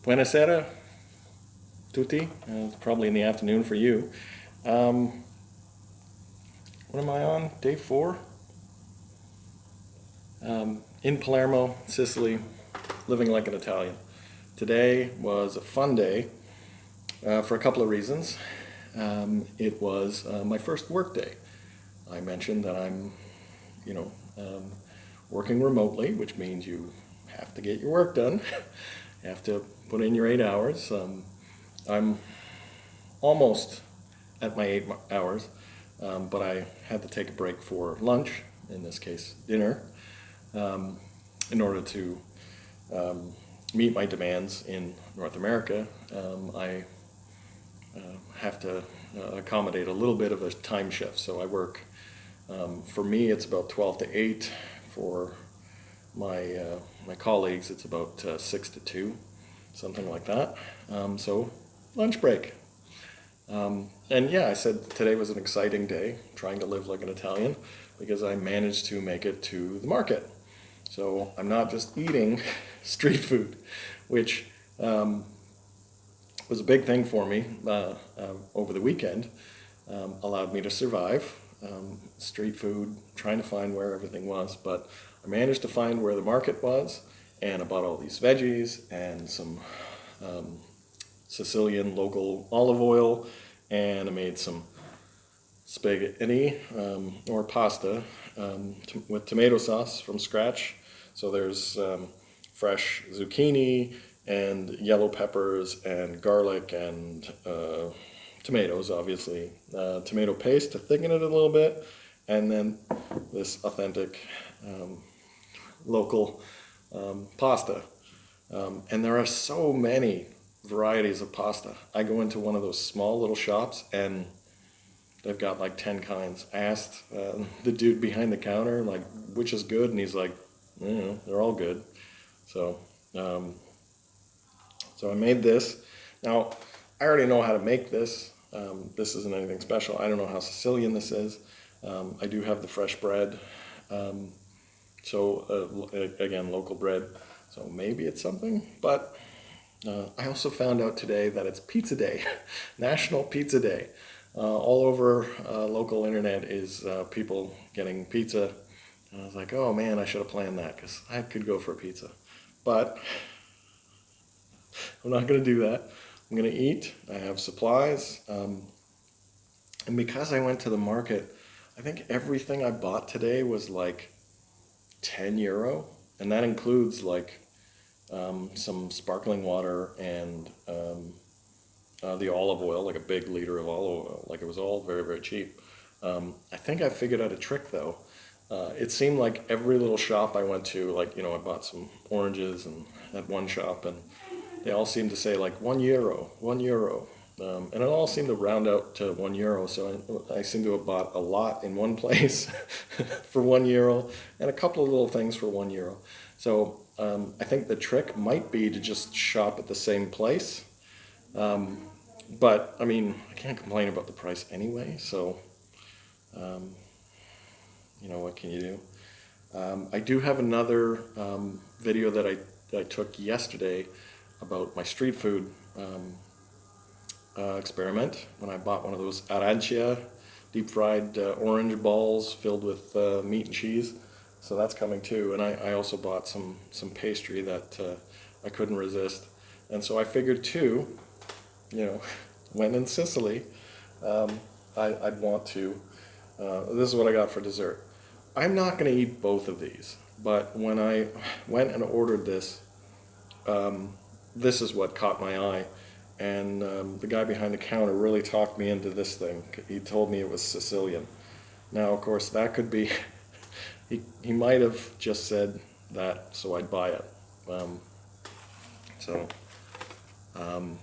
Buonasera, tutti. It's probably in the afternoon for you. Um, what am I on? Day 4? In Palermo, Sicily, living like an Italian. Today was a fun day for a couple of reasons. It was my first work day. I mentioned that I'm, you know, um, working remotely, which means you have to get your work done. You have to put in your 8 hours. I'm almost at my 8 hours, but I had to take a break for lunch, in this case dinner, um, in order to um, meet my demands in North America. I have to accommodate a little bit of a time shift, so I work, for me it's about 12 to 8, for my colleagues it's about 6 to 2, something like that. So lunch break. And yeah, I said today was an exciting day, trying to live like an Italian, because I managed to make it to the market. So I'm not just eating street food, which was a big thing for me over the weekend. Allowed me to survive. Street food, trying to find where everything was, but I managed to find where the market was, and I bought all these veggies and some Sicilian local olive oil, and I made some spaghetti or pasta with tomato sauce from scratch. So there's fresh zucchini and yellow peppers and garlic and tomatoes, obviously. Tomato paste to thicken it a little bit, and then this authentic local pasta. And there are so many varieties of pasta. I go into one of those small little shops and they've got like 10 kinds. I asked the dude behind the counter, like, which is good? And he's like, they're all good. So, so I made this. Now, I already know how to make this. This isn't anything special. I don't know how Sicilian this is. I do have the fresh bread. So, again, local bread. So maybe it's something, but I also found out today that it's Pizza Day, National Pizza Day. All over local internet is people getting pizza. And I was like, oh man, I should have planned that, because I could go for a pizza. But I'm not going to do that. I'm going to eat. I have supplies. And because I went to the market, I think everything I bought today was like 10 euro. And that includes like some sparkling water and the olive oil, like a big liter of olive oil. Like, it was all very, very cheap. I think I figured out a trick though. It seemed like every little shop I went to, like, I bought some oranges and at one shop, and they all seemed to say like €1, €1. And it all seemed to round out to €1. So I seem to have bought a lot in one place for €1, and a couple of little things for €1. So I think the trick might be to just shop at the same place. But I mean, I can't complain about the price anyway. So what can you do? I do have another video that I took yesterday about my street food experiment, when I bought one of those arancia deep fried orange balls filled with meat and cheese. So that's coming too. And I also bought some pastry that I couldn't resist. And so I figured too, when in Sicily, I'd want to, this is what I got for dessert. I'm not going to eat both of these, but when I went and ordered this, this is what caught my eye. And the guy behind the counter really talked me into this thing. He told me it was Sicilian. Now, of course, that could be, he might have just said that so I'd buy it. So I'm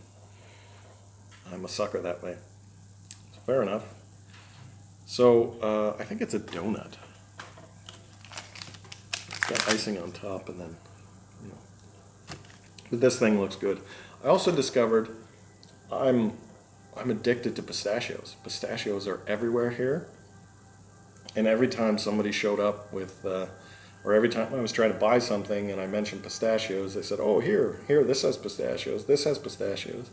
a sucker that way. So fair enough. So I think it's a donut. It's got icing on top, and then, but this thing looks good. I also discovered I'm addicted to pistachios. Pistachios are everywhere here, and every time somebody showed up with Or every time I was trying to buy something and I mentioned pistachios, they said, "Oh, here, this has pistachios. This has pistachios."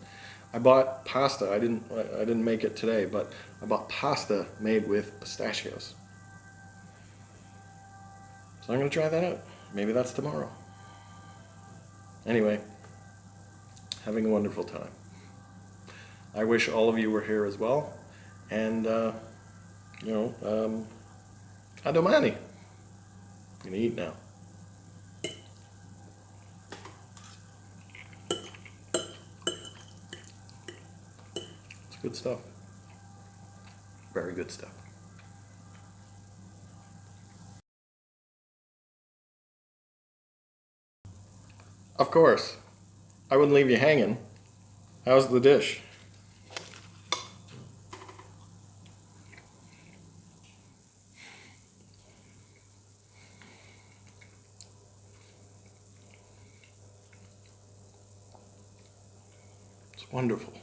I bought pasta. I didn't make it today, but I bought pasta made with pistachios. So I'm gonna try that out. Maybe that's tomorrow. Anyway, having a wonderful time. I wish all of you were here as well. And a domani. I'm gonna eat now. It's good stuff. Very good stuff. Of course. I wouldn't leave you hanging. How's the dish? It's wonderful.